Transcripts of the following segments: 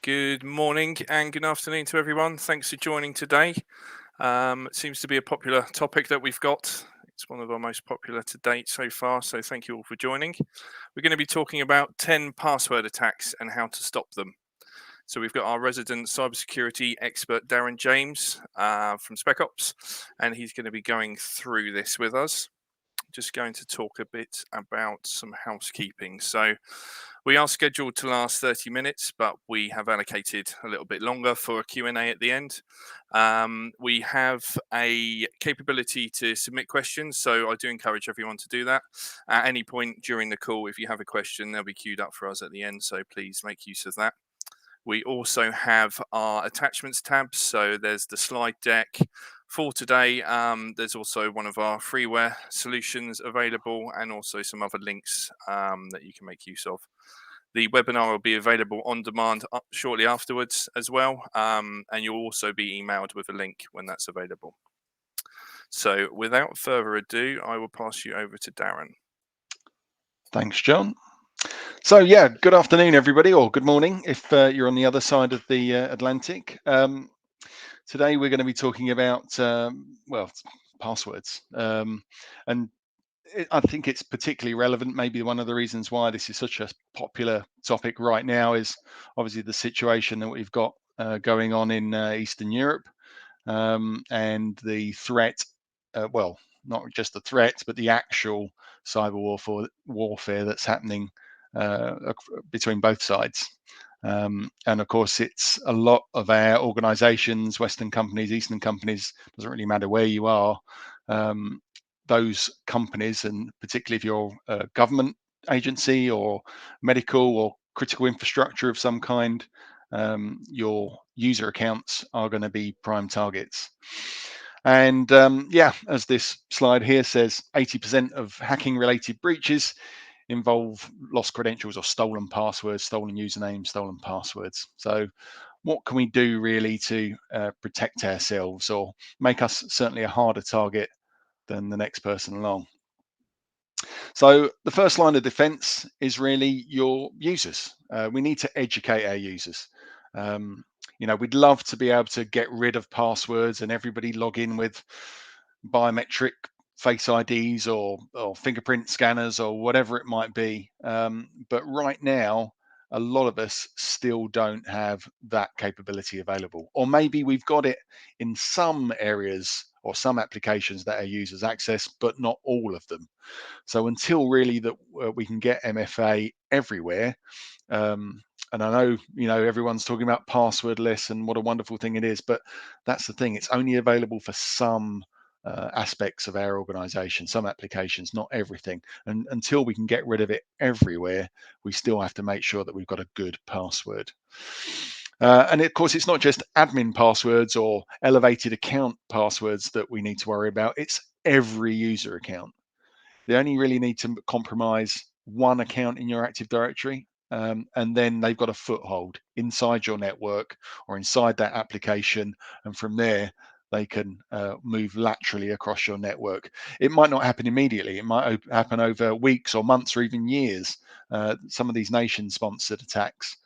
Good morning and good afternoon to everyone. Thanks for joining today. It seems to be a popular topic that we've got. It's one of our most popular to date so far, so thank you all for joining. We're going to be talking about 10 password attacks and how to stop them. So we've got our resident cybersecurity expert, Darren James from Spec Ops, and he's going to be going through this with us. Just going to talk a bit about some housekeeping. So we are scheduled to last 30 minutes, but we have allocated a little bit longer for a Q&A at the end. We have a capability to submit questions, so I do encourage everyone to do that. At any point during the call, if you have a question, they'll be queued up for us at the end, so please make use of that. We also have our attachments tab, so there's the slide deck. For today, there's also one of our freeware solutions available and also some other links that you can make use of. The webinar will be available on demand shortly afterwards as well, and you'll also be emailed with a link when that's available. So without further ado, I will pass you over to Darren. Thanks, John. So yeah, good afternoon, everybody, or good morning if you're on the other side of the Atlantic. Today we're going to be talking about, passwords. And I think it's particularly relevant. Maybe one of the reasons why this is such a popular topic right now is obviously the situation that we've got going on in Eastern Europe, and the threat, not just the threat, but the actual cyber warfare that's happening between both sides. And of course, it's a lot of our organizations, Western companies, Eastern companies, doesn't really matter where you are. Those companies, and particularly if you're a government agency or medical or critical infrastructure of some kind, your user accounts are going to be prime targets. And as this slide here says, 80% of hacking related breaches involve lost credentials or stolen passwords, stolen usernames, stolen passwords. So what can we do really to protect ourselves or make us certainly a harder target than the next person along? So the first line of defense is really your users. We need to educate our users. We'd love to be able to get rid of passwords and everybody log in with biometric face IDs or fingerprint scanners or whatever it might be. But right now, a lot of us still don't have that capability available. Or maybe we've got it in some areas or some applications that our users access, but not all of them. So until really that we can get MFA everywhere, and I know, everyone's talking about passwordless and what a wonderful thing it is, but that's the thing. It's only available for some aspects of our organization, some applications, not everything. And until we can get rid of it everywhere, we still have to make sure that we've got a good password. And of course, it's not just admin passwords or elevated account passwords that we need to worry about. It's every user account. They only really need to compromise one account in your Active Directory, and then they've got a foothold inside your network or inside that application. And from there, they can move laterally across your network. It might not happen immediately. It might happen over weeks or months or even years. Some of these nation-sponsored attacks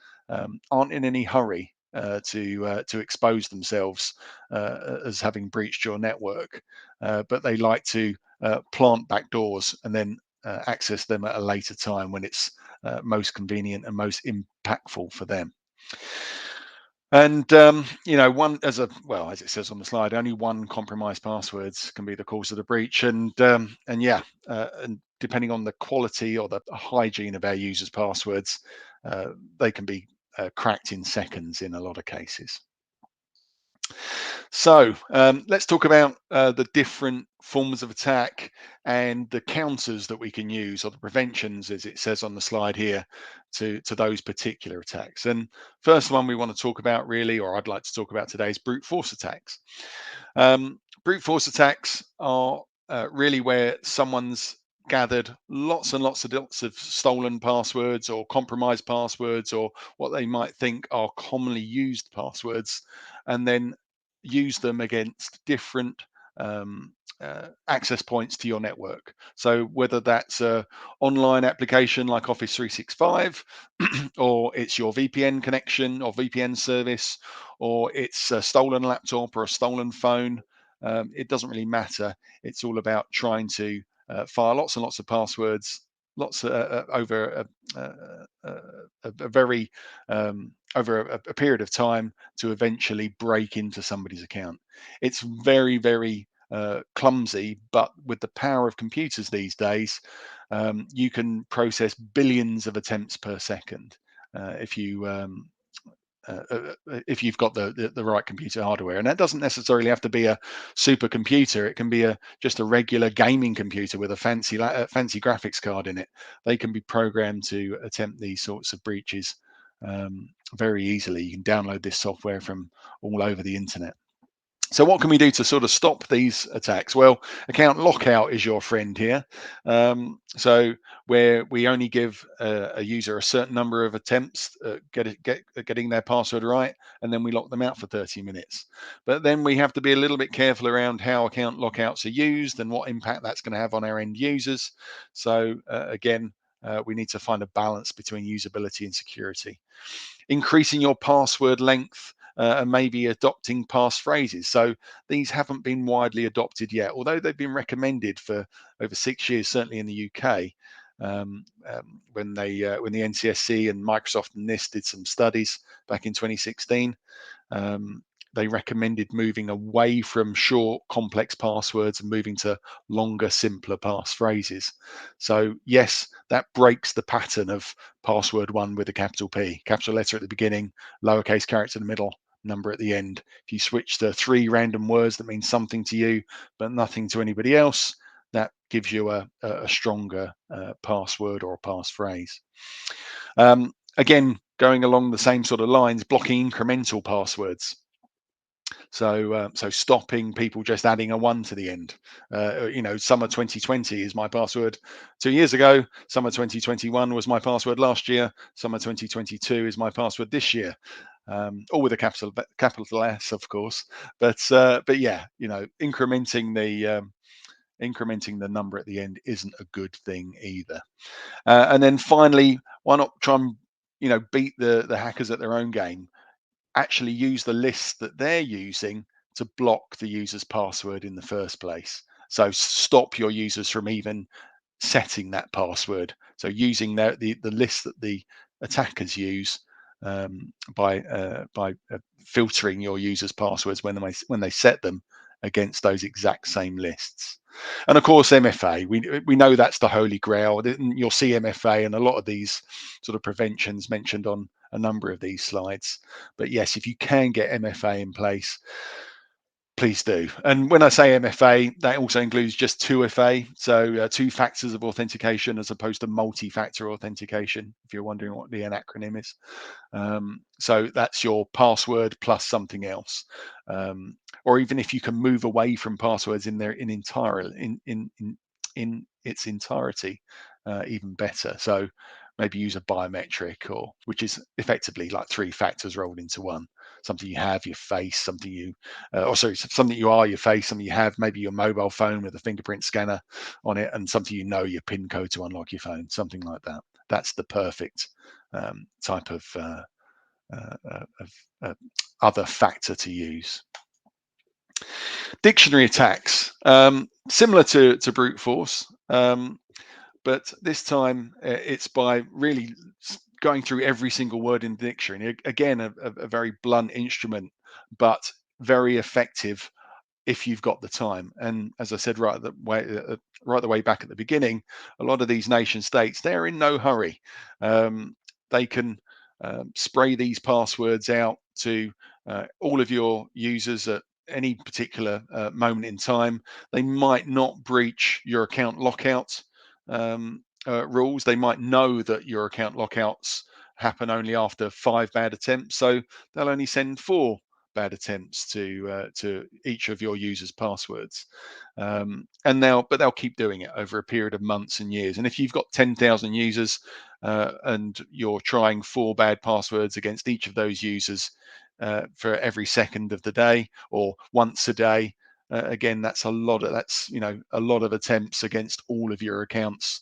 aren't in any hurry to expose themselves as having breached your network, but they like to plant backdoors and then access them at a later time when it's most convenient and most impactful for them. And one as it says on the slide, only one compromised passwords can be the cause of the breach. And depending on the quality or the hygiene of our users' passwords, they can be cracked in seconds in a lot of cases. So let's talk about the different forms of attack and the counters that we can use, or the preventions, as it says on the slide here, to those particular attacks. And first one we want to talk about really, or I'd like to talk about today, is brute force attacks. Brute force attacks are really where someone's gathered lots and lots of stolen passwords or compromised passwords or what they might think are commonly used passwords, and then use them against different access points to your network. So whether that's a online application like Office 365, or it's your VPN connection or VPN service, or it's a stolen laptop or a stolen phone, it doesn't really matter. It's all about trying to fire lots and lots of passwords, lots over a very over a period of time to eventually break into somebody's account. It's very, very clumsy, but with the power of computers these days, you can process billions of attempts per second if you if you've got the right computer hardware. And that doesn't necessarily have to be a supercomputer. It can be just a regular gaming computer with a fancy graphics card in it. They can be programmed to attempt these sorts of breaches very easily. You can download this software from all over the internet. So what can we do to sort of stop these attacks? Well, account lockout is your friend here. So where we only give a user a certain number of attempts getting their password right, and then we lock them out for 30 minutes. But then we have to be a little bit careful around how account lockouts are used and what impact that's going to have on our end users. So again, we need to find a balance between usability and security. Increasing your password length and maybe adopting passphrases. So these haven't been widely adopted yet, although they've been recommended for over 6 years, certainly in the UK. When the NCSC and Microsoft and NIST did some studies back in 2016, they recommended moving away from short, complex passwords and moving to longer, simpler passphrases. So yes, that breaks the pattern of password one with a capital P, capital letter at the beginning, lowercase character in the middle, number at the end. If you switch to 3 random words that mean something to you but nothing to anybody else, that gives you a stronger password or a passphrase. Again, going along the same sort of lines, blocking incremental passwords. So stopping people just adding a 1 to the end. Summer 2020 is my password 2 years ago. Summer 2021 was my password last year. Summer 2022 is my password this year. All with a capital S, of course. But yeah, incrementing the number at the end isn't a good thing either. And then finally, why not try and beat the hackers at their own game? Actually use the list that they're using to block the user's password in the first place. So stop your users from even setting that password. So using the list that the attackers use by filtering your users' passwords when they set them against those exact same lists. And of course, MFA. We know that's the holy grail. You'll see MFA and a lot of these sort of preventions mentioned on a number of these slides. But yes, if you can get MFA in place, please do. And when I say MFA, that also includes just 2FA, so 2 factors of authentication as opposed to multi-factor authentication, if you're wondering what the acronym is. So that's your password plus something else. Or even if you can move away from passwords in its entirety, even better. So maybe use a biometric, which is effectively like 3 factors rolled into one. Something you have, your face, something you something you are, your face, something you have, maybe your mobile phone with a fingerprint scanner on it, and something your PIN code to unlock your phone, something like that. That's the perfect type of other factor to use. Dictionary attacks, similar to brute force, but this time it's by really going through every single word in the dictionary. Again, a very blunt instrument, but very effective if you've got the time. And as I said right the way back at the beginning, a lot of these nation states, they're in no hurry. They can spray these passwords out to all of your users at any particular moment in time. They might not breach your account lockout rules. They might know that your account lockouts happen only after 5 bad attempts, so they'll only send 4 bad attempts to each of your users' passwords, and they'll keep doing it over a period of months and years. And if you've got 10,000 users and you're trying 4 bad passwords against each of those users for every second of the day or once a day, again, that's a lot of attempts against all of your accounts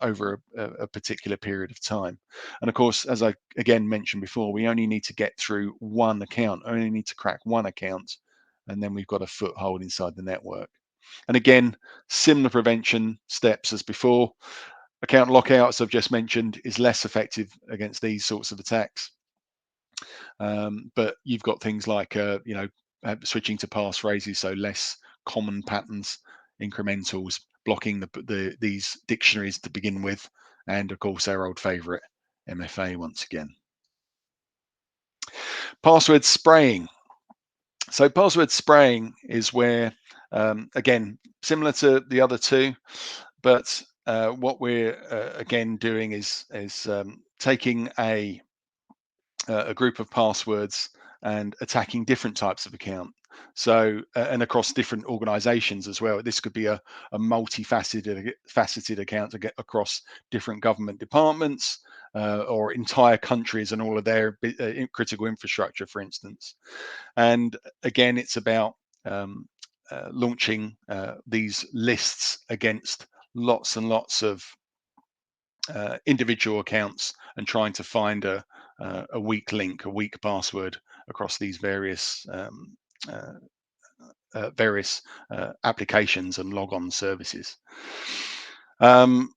over a particular period of time. And of course, as I again mentioned before, we only need to get through one account, only need to crack one account, and then we've got a foothold inside the network. And again, similar prevention steps as before. Account lockout, as I've just mentioned, is less effective against these sorts of attacks. But you've got things like switching to passphrases, so less common patterns, incrementals, blocking these dictionaries to begin with, and of course our old favorite MFA once again. Password spraying. So password spraying is where, again, similar to the other two, but what we're again doing is taking a group of passwords and attacking different types of account. So and across different organizations as well. This could be a multifaceted account to get across different government departments or entire countries and all of their critical infrastructure, for instance. And again, it's about launching these lists against lots and lots of individual accounts and trying to find a weak link, a weak password across these various applications and logon services. And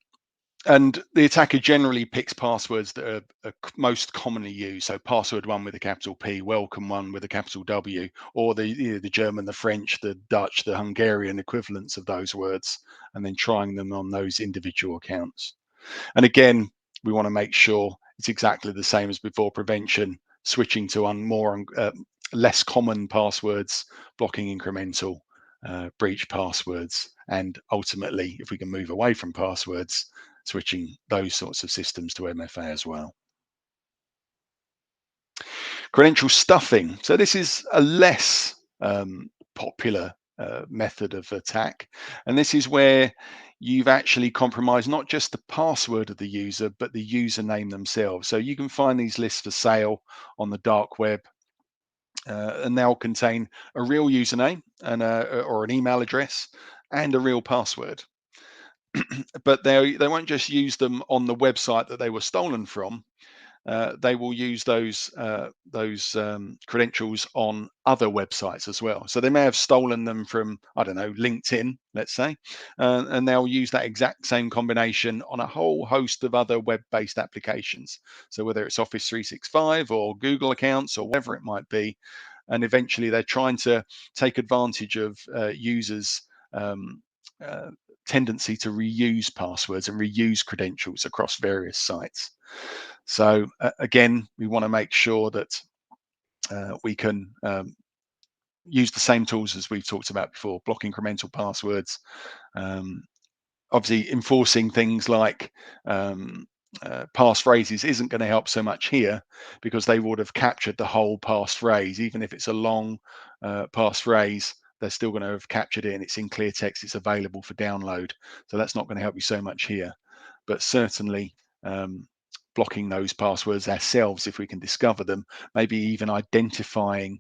the attacker generally picks passwords that are most commonly used. So password one with a capital P, welcome one with a capital W, or the German, the French, the Dutch, the Hungarian equivalents of those words, and then trying them on those individual accounts. And again, we want to make sure it's exactly the same as before prevention, switching to less common passwords, blocking incremental, breach passwords, and ultimately, if we can move away from passwords, switching those sorts of systems to MFA as well. Credential stuffing. So this is a less popular method of attack, and this is where you've actually compromised not just the password of the user, but the username themselves. So you can find these lists for sale on the dark web, and they'll contain a real username and or an email address and a real password. But they won't just use them on the website that they were stolen from. They will use those credentials on other websites as well. So they may have stolen them from, I don't know, LinkedIn, let's say, and they'll use that exact same combination on a whole host of other web-based applications. So whether it's Office 365 or Google accounts or whatever it might be, and eventually they're trying to take advantage of users' tendency to reuse passwords and reuse credentials across various sites. So again, we want to make sure that we can use the same tools as we've talked about before, block incremental passwords, obviously enforcing things like passphrases isn't going to help so much here because they would have captured the whole passphrase. Even if it's a long passphrase, they're still going to have captured it and it's in clear text, it's available for download. So that's not going to help you so much here. But certainly blocking those passwords ourselves if we can discover them, maybe even identifying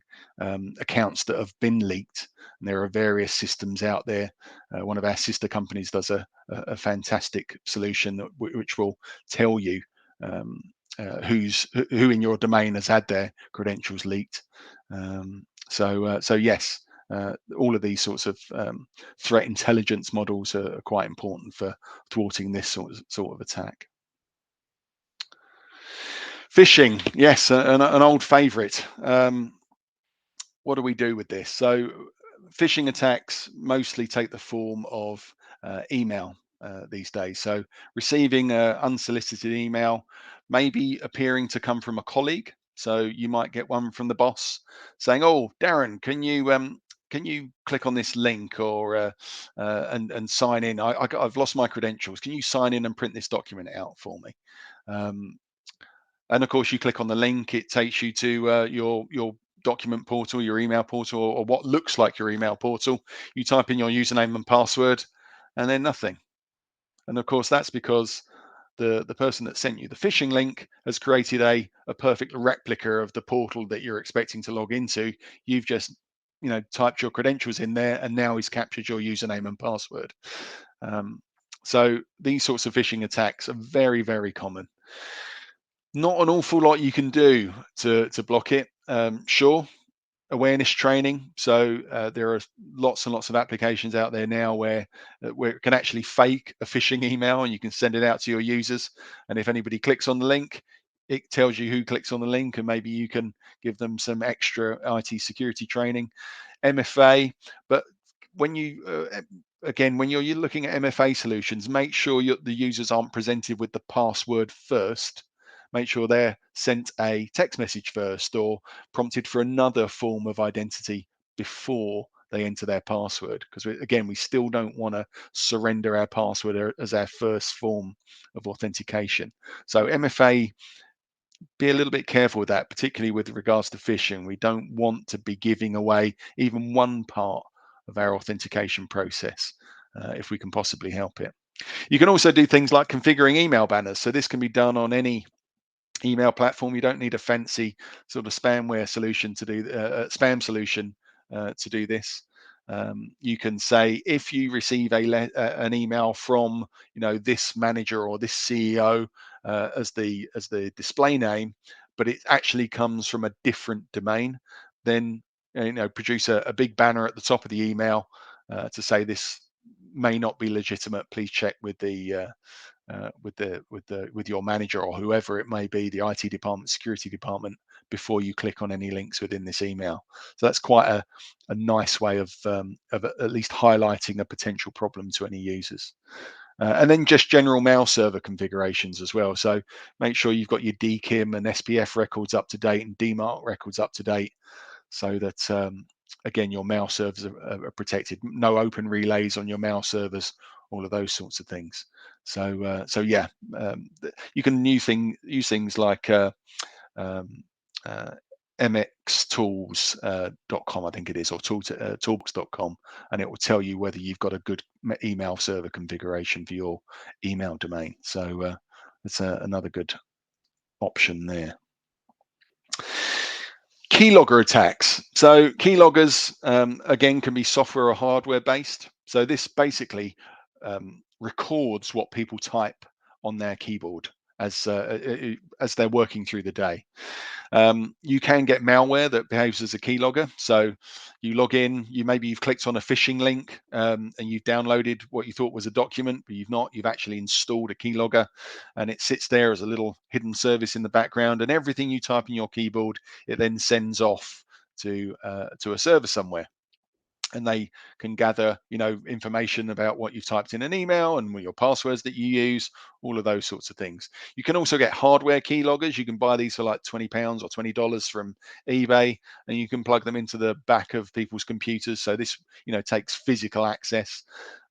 accounts that have been leaked. And there are various systems out there. One of our sister companies does a fantastic solution which will tell you who in your domain has had their credentials leaked. So yes, all of these sorts of threat intelligence models are quite important for thwarting this sort of attack. Phishing, yes, an old favorite. What do we do with this? So phishing attacks mostly take the form of email these days. So receiving an unsolicited email, maybe appearing to come from a colleague. So you might get one from the boss saying, "Oh, Darren, can you click on this link or and sign in? I've lost my credentials. Can you sign in and print this document out for me?" And of course, you click on the link, it takes you to your document portal, your email portal, or what looks like your email portal. You type in your username and password, and then nothing. And of course, that's because the person that sent you the phishing link has created a perfect replica of the portal that you're expecting to log into. You've just typed your credentials in there, and now he's captured your username and password. So these sorts of phishing attacks are very, very common. Not an awful lot you can do to block it. Sure, awareness training. So there are lots and lots of applications out there now where it can actually fake a phishing email, and you can send it out to your users. And if anybody clicks on the link, it tells you who clicks on the link, and maybe you can give them some extra IT security training, MFA. But when you again, when you're looking at MFA solutions, make sure the users aren't presented with the password first. Make sure they're sent a text message first, or prompted for another form of identity before they enter their password, because again, we still don't want to surrender our password as our first form of authentication. So MFA, be a little bit careful with that, particularly with regards to phishing. We don't want to be giving away even one part of our authentication process if we can possibly help it. You can also do things like configuring email banners. So this can be done on any email platform. You don't need a fancy sort of spamware solution to do spam solution to do this. You can say, if you receive an email from this manager or this CEO as the display name, but it actually comes from a different domain, then produce a big banner at the top of the email to say this may not be legitimate. Please check with the with your manager or whoever it may be, the IT department, security department, before you click on any links within this email. So that's quite a nice way of at least highlighting a potential problem to any users. And then just general mail server configurations as well. So make sure you've got your DKIM and SPF records up to date and DMARC records up to date, so that again, your mail servers are protected. No open relays on your mail servers, all of those sorts of things. So yeah, you can use things like mxtools.com, I think it is, or toolbox.com, and it will tell you whether you've got a good email server configuration for your email domain. So it's another good option there. Keylogger attacks. So keyloggers, again, can be software or hardware based. So this basically records what people type on their keyboard as they're working through the day. You can get malware that behaves as a keylogger. So you log in, maybe you've clicked on a phishing link and you've downloaded what you thought was a document, but you've not. You've actually installed a keylogger, and it sits there as a little hidden service in the background. And everything you type in your keyboard, it then sends off to a server somewhere, and they can gather information about what you've typed in an email and your passwords that you use, all of those sorts of things. You can also get hardware keyloggers. You can buy these for like £20 or $20 from eBay, and you can plug them into the back of people's computers. So this takes physical access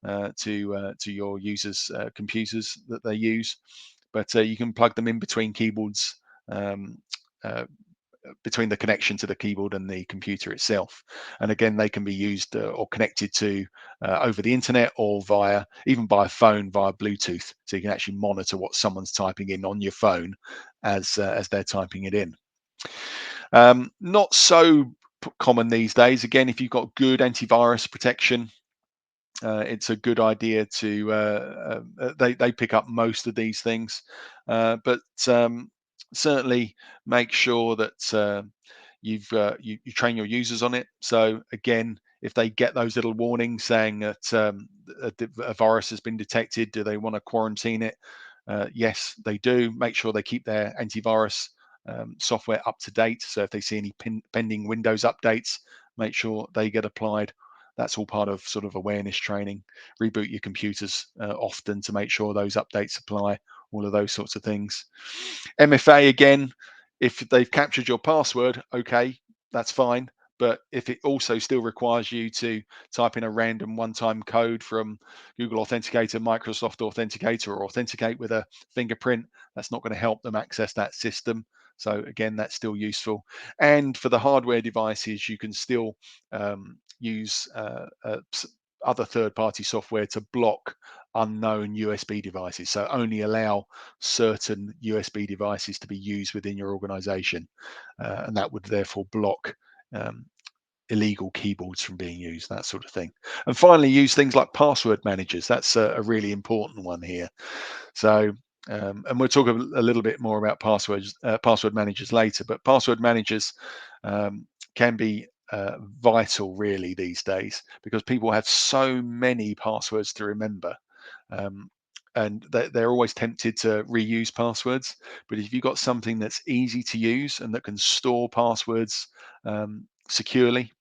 to your users computers that they use, but you can plug them in between keyboards, between the connection to the keyboard and the computer itself. And again, they can be used or connected to over the internet, or even by phone via Bluetooth. So you can actually monitor what someone's typing in on your phone as they're typing it in. Not so common these days. Again, if you've got good antivirus protection, it's a good idea to they pick up most of these things, but certainly make sure that you train your users on it. So again, if they get those little warnings saying that a virus has been detected, do they want to quarantine it? Yes, they do. Make sure they keep their antivirus software up to date. So if they see any pending Windows updates, make sure they get applied. That's all part of sort of awareness training. Reboot your computers often to make sure those updates apply, all of those sorts of things. MFA, again, if they've captured your password, okay, that's fine. But if it also still requires you to type in a random one-time code from Google Authenticator, Microsoft Authenticator, or authenticate with a fingerprint, that's not going to help them access that system. So again, that's still useful. And for the hardware devices, you can still use other third-party software to block unknown USB devices. So only allow certain USB devices to be used within your organization, and that would therefore block illegal keyboards from being used, that sort of thing. And finally, use things like password managers. That's a really important one here. So, and we'll talk a little bit more about password managers later. But password managers can be vital, really, these days, because people have so many passwords to remember. Um, and they're always tempted to reuse passwords. But if you've got something that's easy to use and that can store passwords securely,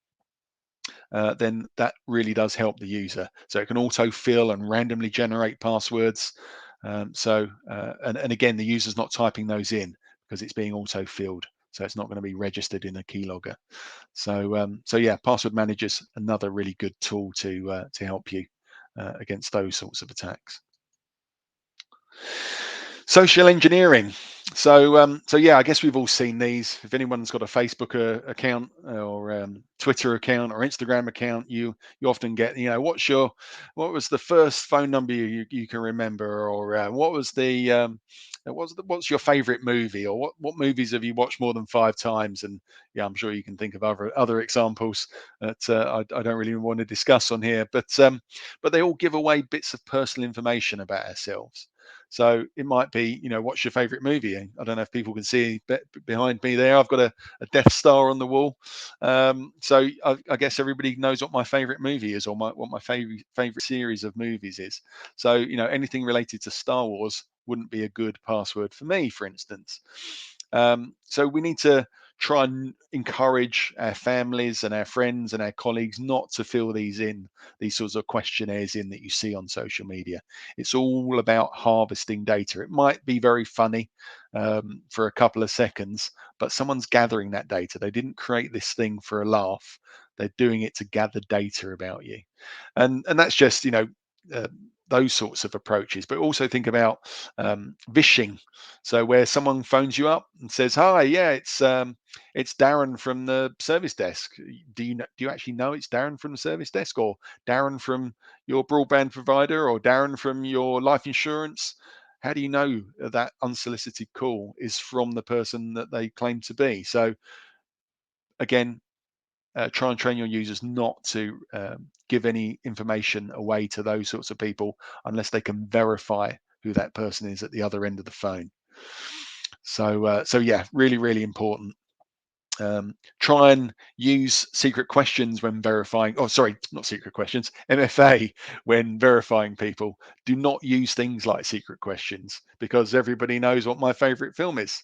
then that really does help the user. So it can auto-fill and randomly generate passwords. And again, the user's not typing those in because it's being auto-filled. So it's not going to be registered in a keylogger. So yeah, password managers, another really good tool to help you against those sorts of attacks. Social engineering. So yeah, I guess we've all seen these. If anyone's got a Facebook account or Twitter account or Instagram account, you often get, what was the first phone number you can remember, or what's your favorite movie, or what movies have you watched more than 5 times? And yeah, I'm sure you can think of other examples that I don't really want to discuss on here, but they all give away bits of personal information about ourselves. So it might be, what's your favorite movie? I don't know if people can see behind me there. I've got a Death Star on the wall. So I guess everybody knows what my favorite movie is, or what my favorite series of movies is. So, anything related to Star Wars wouldn't be a good password for me, for instance. So we need to try and encourage our families and our friends and our colleagues not to fill these sorts of questionnaires in that you see on social media. It's all about harvesting data. It might be very funny for a couple of seconds, but someone's gathering that data. They didn't create this thing for a laugh. They're doing it to gather data about you, and that's just uh, those sorts of approaches. But also think about phishing. So where someone phones you up and says, "Hi, yeah, it's Darren from the service desk. Do you actually know it's Darren from the service desk, or Darren from your broadband provider, or Darren from your life insurance?" How do you know that unsolicited call is from the person that they claim to be? So again, try and train your users not to give any information away to those sorts of people unless they can verify who that person is at the other end of the phone. So yeah, really, really important. Try and use secret questions when verifying. Oh, sorry, not secret questions. MFA when verifying people. Do not use things like secret questions, because everybody knows what my favorite film is.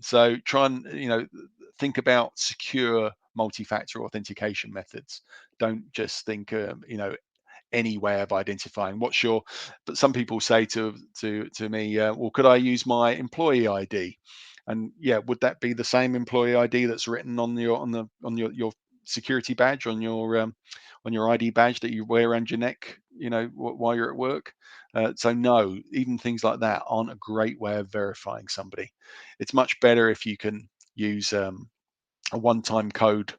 So try and think about secure multi-factor authentication methods. Don't just think any way of identifying but some people say to me, well, could I use my employee ID? And yeah, would that be the same employee ID that's written on your security badge, on your ID badge that you wear around your neck, while you're at work? So no, even things like that aren't a great way of verifying somebody. It's much better if you can use a one-time code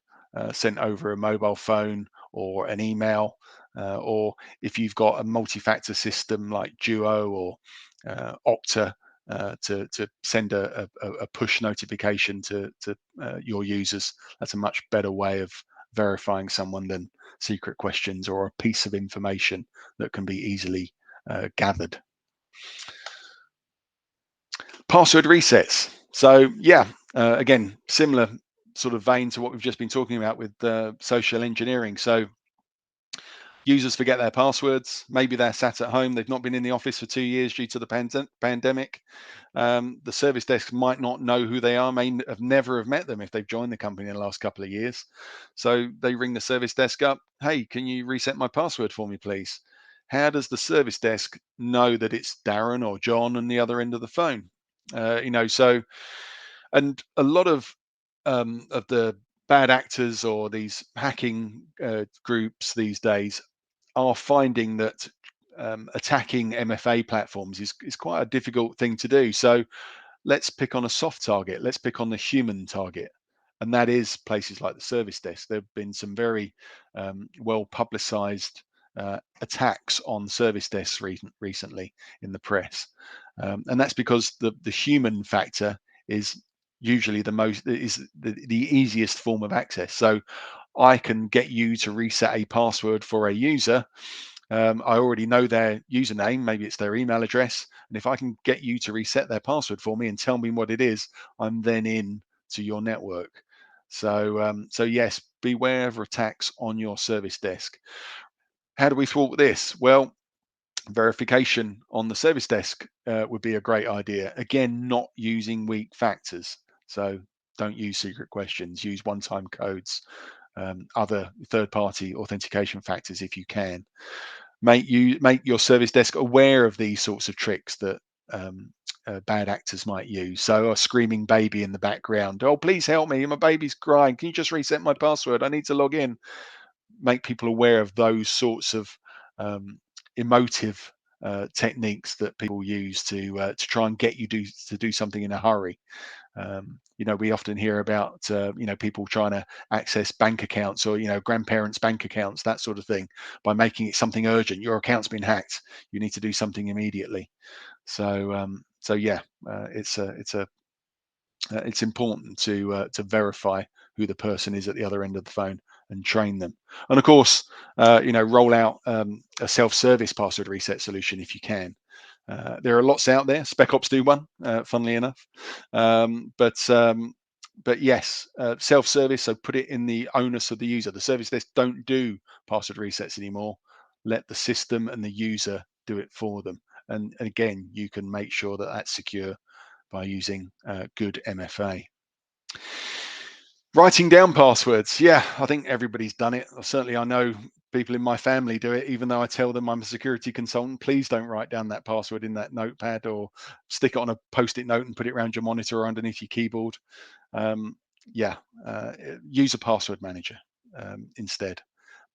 sent over a mobile phone or an email, or if you've got a multi-factor system like Duo or Okta, to send a push notification to your users. That's a much better way of verifying someone than secret questions or a piece of information that can be easily gathered. Password resets. So yeah, again, similar sort of vein to what we've just been talking about with social engineering. So users forget their passwords. Maybe they're sat at home. They've not been in the office for 2 years due to the pandemic. The service desk might not know who they are, may have never have met them if they've joined the company in the last couple of years. So they ring the service desk up. Hey, can you reset my password for me, please? How does the service desk know that it's Darren or John on the other end of the phone? So, and a lot of the bad actors or these hacking groups these days are finding that attacking MFA platforms is quite a difficult thing to do. So let's pick on a soft target. Let's pick on the human target. And that is places like the service desk. There have been some very well publicized attacks on service desks recently in the press. And that's because the human factor is usually the easiest form of access. So I can get you to reset a password for a user. I already know their username, maybe it's their email address. And if I can get you to reset their password for me and tell me what it is, I'm then in to your network. So yes, beware of attacks on your service desk. How do we thwart this? Well, verification on the service desk would be a great idea. Again, not using weak factors. So don't use secret questions, use one-time codes, other third-party authentication factors if you can. Make your service desk aware of these sorts of tricks that bad actors might use. So a screaming baby in the background. Oh, please help me. My baby's crying. Can you just reset my password? I need to log in. Make people aware of those sorts of emotive techniques that people use to try and get you to do something in a hurry. We often hear about people trying to access bank accounts or grandparents' bank accounts, that sort of thing, by making it something urgent. Your account's been hacked. You need to do something immediately. So yeah, it's important to verify who the person is at the other end of the phone and train them. And of course, roll out a self-service password reset solution if you can. There are lots out there. Spec Ops do one, funnily enough. But yes, self-service. So put it in the onus of the user. The service desk don't do password resets anymore. Let the system and the user do it for them. And again, you can make sure that that's secure by using good MFA. Writing down passwords. Yeah, I think everybody's done it. Certainly, I know people in my family do it, even though I tell them I'm a security consultant. Please don't write down that password in that notepad or stick it on a post-it note and put it around your monitor or underneath your keyboard. Yeah, use a password manager instead.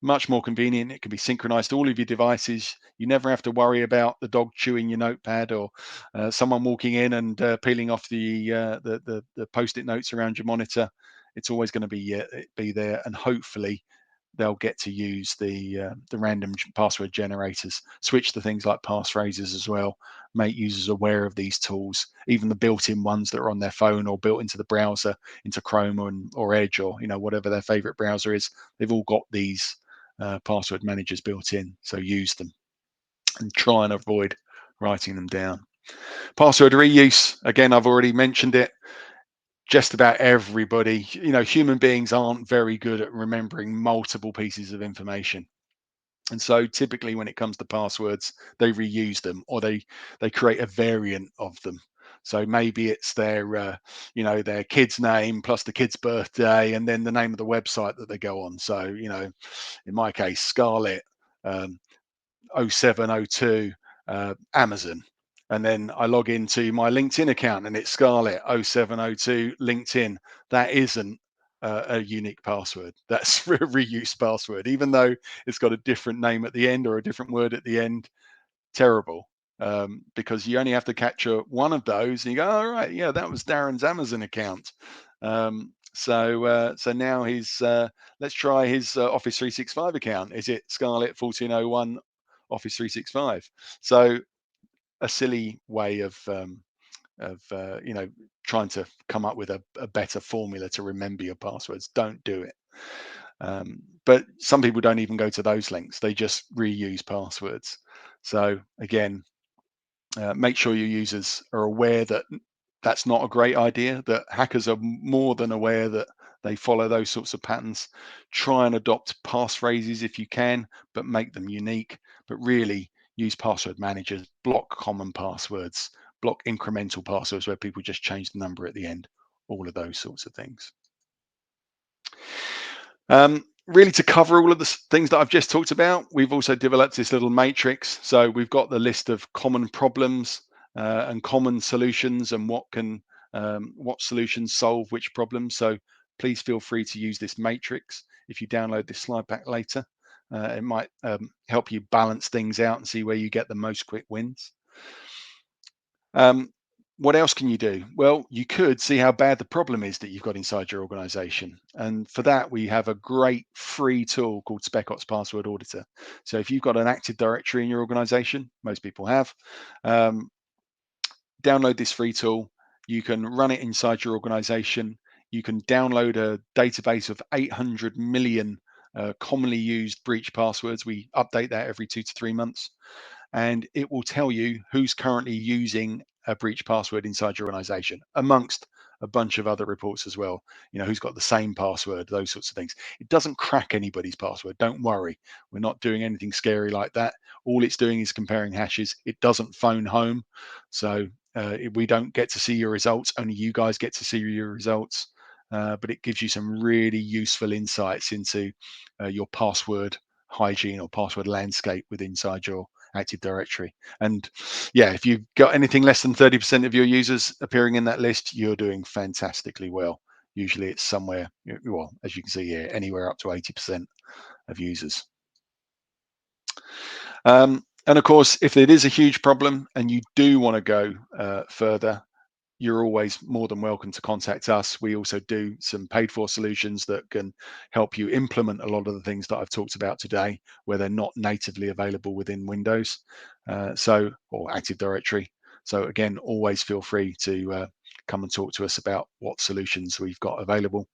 Much more convenient. It can be synchronized to all of your devices. You never have to worry about the dog chewing your notepad or someone walking in and peeling off the post-it notes around your monitor. It's always going to be there, and hopefully they'll get to use the random password generators. Switch to things like passphrases as well. Make users aware of these tools, even the built-in ones that are on their phone or built into the browser, into Chrome or Edge or whatever their favorite browser is. They've all got these password managers built in, so use them and try and avoid writing them down. Password reuse, again, I've already mentioned it. Just about everybody, human beings aren't very good at remembering multiple pieces of information. And so typically when it comes to passwords, they reuse them or they create a variant of them. So maybe it's their kid's name plus the kid's birthday and then the name of the website that they go on. So, in my case, Scarlett 0702 Amazon. And then I log into my LinkedIn account and it's Scarlett 0702 LinkedIn. That isn't a unique password. That's a reuse password, even though it's got a different name at the end or a different word at the end. Terrible. Because you only have to capture one of those and you go, all right, yeah, that was Darren's Amazon account. So now let's try his Office 365 account. Is it Scarlett 1401 Office 365? So a silly way of trying to come up with a better formula to remember your passwords. Don't do it. But some people don't even go to those links. They just reuse passwords. So again, make sure your users are aware that that's not a great idea, that hackers are more than aware that they follow those sorts of patterns. Try and adopt passphrases if you can, but make them unique. But really use password managers, block common passwords, block incremental passwords where people just change the number at the end, all of those sorts of things. Really, to cover all of the things that I've just talked about, we've also developed this little matrix. So we've got the list of common problems and common solutions and what solutions solve which problems. So please feel free to use this matrix. If you download this slide back later, it might help you balance things out and see where you get the most quick wins. What else can you do? Well, you could see how bad the problem is that you've got inside your organization. And for that, we have a great free tool called Spec Ops Password Auditor. So if you've got an Active Directory in your organization, most people have, download this free tool. You can run it inside your organization. you can download a database of 800 million commonly used breach passwords. We update that every 2 to 3 months, and it will tell you who's currently using a breach password inside your organization, amongst a bunch of other reports as well. Who's got the same password, those sorts of things. It doesn't crack anybody's password. Don't worry. We're not doing anything scary like that. All it's doing is comparing hashes. It doesn't phone home. So we don't get to see your results. Only you guys get to see your results. But it gives you some really useful insights into your password hygiene or password landscape inside your Active Directory. And yeah, if you've got anything less than 30% of your users appearing in that list, you're doing fantastically well. Usually it's somewhere, well, as you can see here, anywhere up to 80% of users. And of course, if it is a huge problem and you do want to go further, you're always more than welcome to contact us. We also do some paid for solutions that can help you implement a lot of the things that I've talked about today, where they're not natively available within Windows, or Active Directory. So again, always feel free to come and talk to us about what solutions we've got available.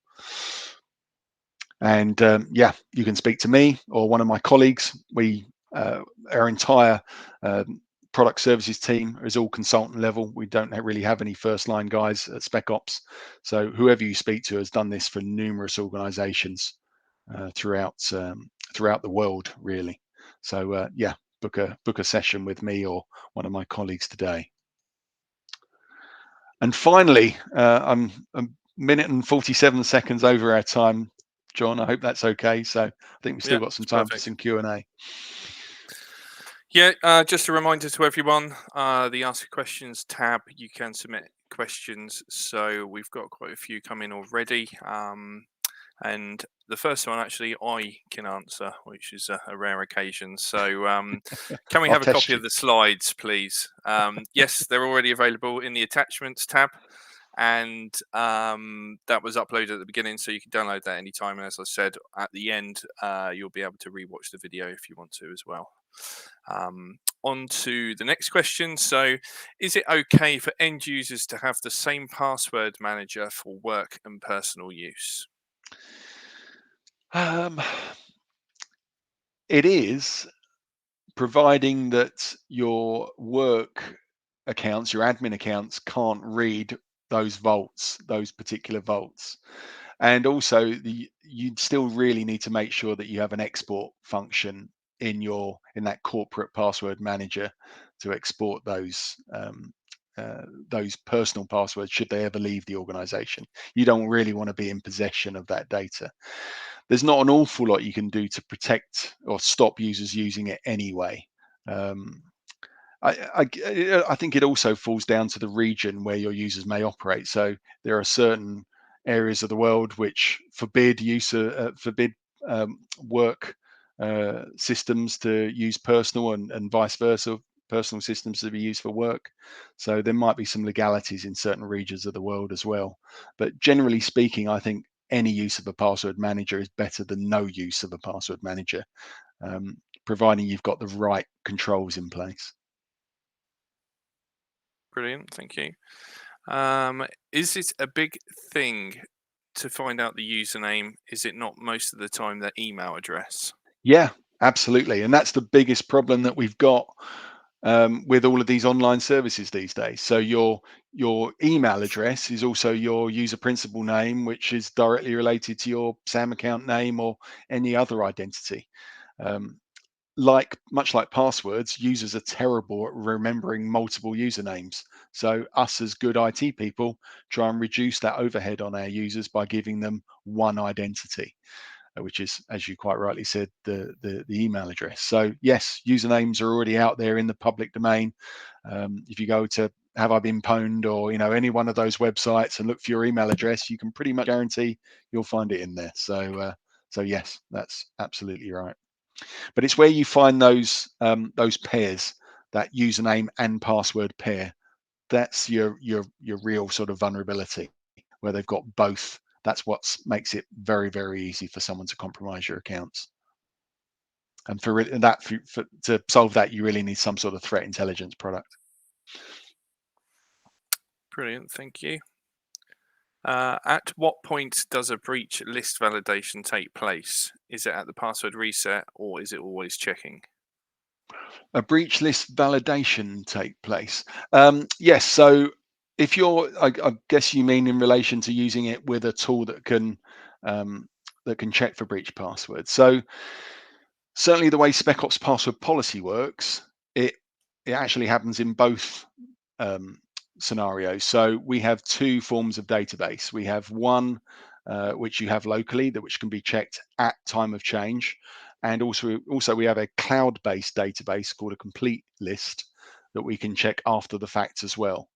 And yeah, you can speak to me or one of my colleagues. Our entire product services team is all consultant level. We don't really have any first line guys at Spec Ops. So whoever you speak to has done this for numerous organizations throughout the world, really. So yeah, book a session with me or one of my colleagues today. And finally, I'm a minute and 47 seconds over our time, John. I hope that's okay. So I think we've still got some time for some Q&A. Yeah, just a reminder to everyone, the Ask Questions tab, you can submit questions. So we've got quite a few coming already. And the first one actually I can answer, which is a rare occasion. So can we have a copy of the slides, please? Yes, they're already available in the attachments tab. And that was uploaded at the beginning, so you can download that anytime. And as I said, at the end, you'll be able to rewatch the video if you want to as well. On to the next question. So, is it okay for end users to have the same password manager for work and personal use? It is, providing that your work accounts, your admin accounts, can't read those vaults, those particular vaults. And also you still really need to make sure that you have an export function in that corporate password manager to export those personal passwords should they ever leave the organization. You don't really want to be in possession of that data. There's not an awful lot you can do to protect or stop users using it anyway. I think it also falls down to the region where your users may operate. So there are certain areas of the world which forbid work systems to use personal, and vice versa, personal systems to be used for work. So there might be some legalities in certain regions of the world as well. But generally speaking, I think any use of a password manager is better than no use of a password manager, providing you've got the right controls in place. Brilliant, thank you. Is it a big thing to find out the username? Is it not most of the time their email address? Yeah, absolutely. And that's the biggest problem that we've got with all of these online services these days. So your email address is also your user principal name, which is directly related to your SAM account name or any other identity. Much like passwords, users are terrible at remembering multiple usernames. So us as good IT people try and reduce that overhead on our users by giving them one identity, which is, as you quite rightly said, the email address. So yes, usernames are already out there in the public domain. If you go to Have I Been Pwned or any one of those websites and look for your email address, you can pretty much guarantee you'll find it in there. So yes, that's absolutely right. But it's where you find those pairs, that username and password pair. That's your real sort of vulnerability, where they've got both. That's what makes it very, very easy for someone to compromise your accounts. And to solve that, you really need some sort of threat intelligence product. Brilliant, thank you. At what point does a breach list validation take place? Is it at the password reset, or is it always checking? A breach list validation take place? Yes. So if I guess you mean in relation to using it with a tool um, that can check for breach passwords. So certainly the way Spec Ops password policy works, it it actually happens in both um, scenarios. So we have two forms of database. We have one which you have locally, that which can be checked at time of change, and also we have a cloud-based database called a complete list that we can check after the fact as well.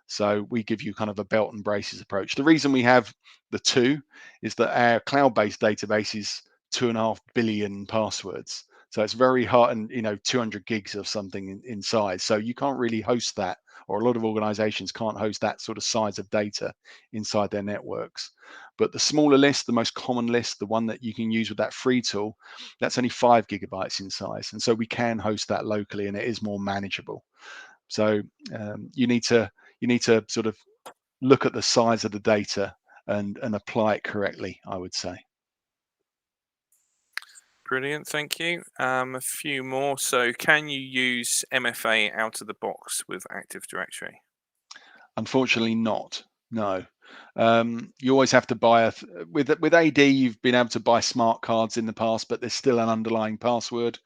So we give you kind of a belt and braces approach. The reason we have the two is that our cloud-based database is 2.5 billion passwords. So it's very hard, and 200 gigs of something in size. So you can't really host that, or a lot of organizations can't host that sort of size of data inside their networks. But the smaller list, the most common list, the one that you can use with that free tool, that's only 5 gigabytes in size. And so we can host that locally, and it is more manageable. So you need to sort of look at the size of the data and apply it correctly, I would say. Brilliant, thank you. A few more. So, can you use MFA out of the box with Active Directory? Unfortunately, not. No. You always have to buy with AD. You've been able to buy smart cards in the past, but there's still an underlying password.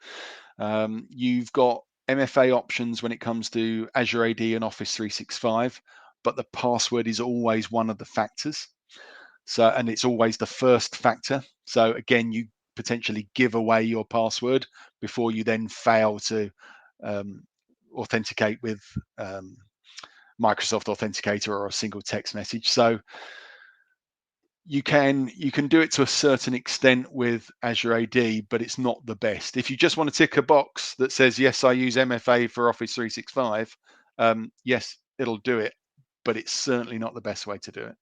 You've got MFA options when it comes to Azure AD and Office 365, but the password is always one of the factors. So, and it's always the first factor. So again, you potentially give away your password before you then fail to um, authenticate with Microsoft Authenticator or a single text message. So you can do it to a certain extent with Azure AD, but it's not the best. If you just want to tick a box that says yes, I use MFA for Office 365, yes, it'll do it, but it's certainly not the best way to do it,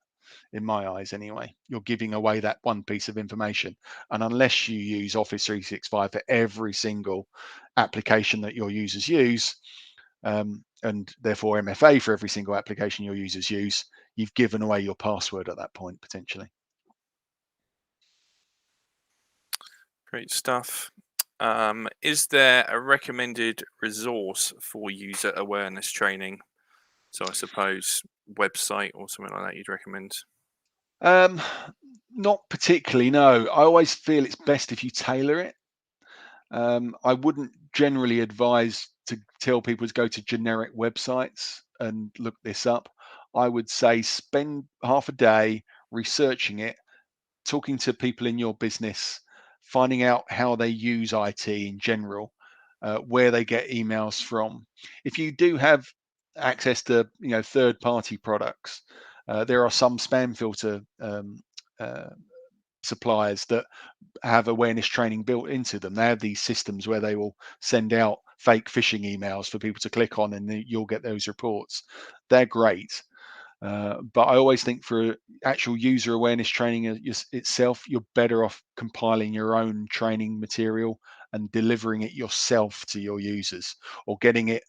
in my eyes anyway. You're giving away that one piece of information, and unless you use Office 365 for every single application that your users use, and therefore MFA for every single application your users use, you've given away your password at that point potentially. Great stuff. Is there a recommended resource for user awareness training? So, I suppose website or something like that you'd recommend? Um, Not particularly, no. I always feel it's best if you tailor it. I wouldn't generally advise to tell people to go to generic websites and look this up. I would say spend half a day researching it, talking to people in your business, finding out how they use IT in general, where they get emails from. If you do have access to third-party products, there are some spam filter uh, suppliers that have awareness training built into them. They have these systems where they will send out fake phishing emails for people to click on, and you'll get those reports. They're great. But I always think for actual user awareness training itself, you're better off compiling your own training material and delivering it yourself to your users, or getting it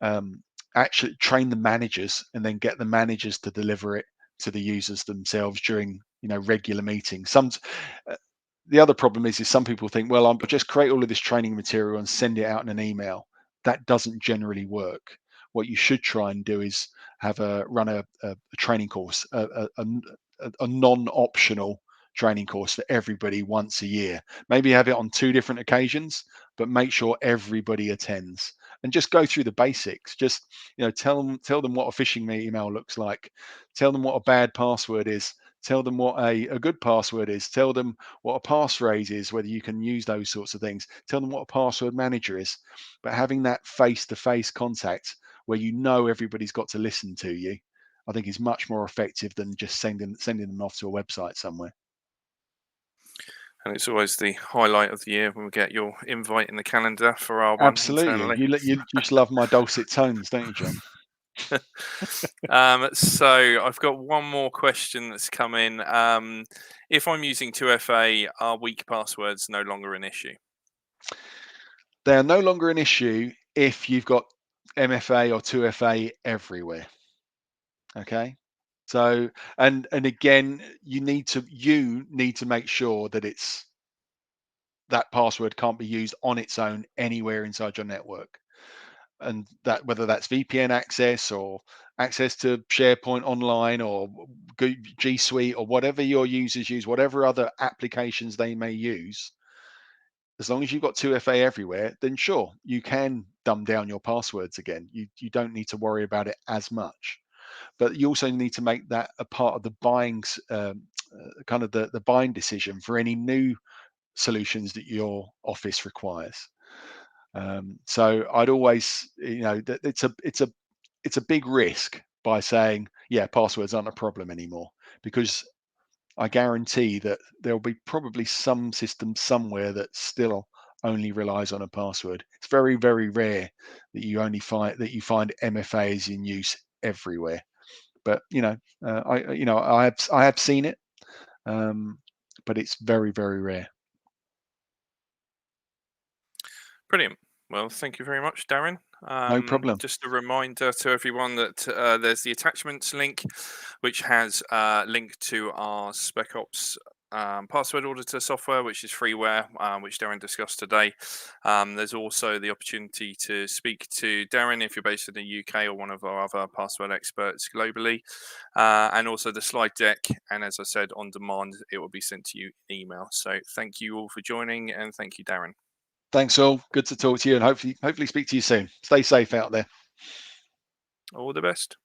um, actually train the managers and then get the managers to deliver it to the users themselves during regular meetings. Uh, the other problem is some people think, well, I'll just create all of this training material and send it out in an email. That doesn't generally work. What you should try and do is run a training course, a non-optional training course for everybody once a year. Maybe have it on two different occasions, but make sure everybody attends and just go through the basics. Just tell them what a phishing email looks like. Tell them what a bad password is. Tell them what a good password is. Tell them what a passphrase is, whether you can use those sorts of things. Tell them what a password manager is. But having that face-to-face contact where everybody's got to listen to you, I think is much more effective than just sending them off to a website somewhere. And it's always the highlight of the year when we get your invite in the calendar for our one Absolutely. internally. You just love my dulcet tones, don't you, John? So I've got one more question that's come in. If I'm using 2FA, are weak passwords no longer an issue? They are no longer an issue if you've got MFA or 2FA everywhere. Okay. So, and again, you need to make sure that that password can't be used on its own anywhere inside your network. And that, whether that's VPN access or access to SharePoint Online or G Suite or whatever your users use, whatever other applications they may use, as long as you've got 2FA everywhere, then sure, you can dumb down your passwords again. You don't need to worry about it as much. But you also need to make that a part of the buying, kind of the buying decision for any new solutions that your office requires. So I'd always, it's a big risk by saying, yeah, passwords aren't a problem anymore, because I guarantee that there'll be probably some system somewhere that still only relies on a password. It's very, very rare that you find MFAs in use everywhere. But I have seen it, but it's very, very rare. Brilliant. Well, thank you very much, Darren. No problem. Just a reminder to everyone that there's the attachments link, which has a link to our Spec Ops password auditor software, which is freeware, which Darren discussed today. There's also the opportunity to speak to Darren if you're based in the UK or one of our other password experts globally, and also the slide deck. And as I said, on demand, it will be sent to you in email. So thank you all for joining, and thank you, Darren. Thanks all. Good to talk to you, and hopefully speak to you soon. Stay safe out there. All the best.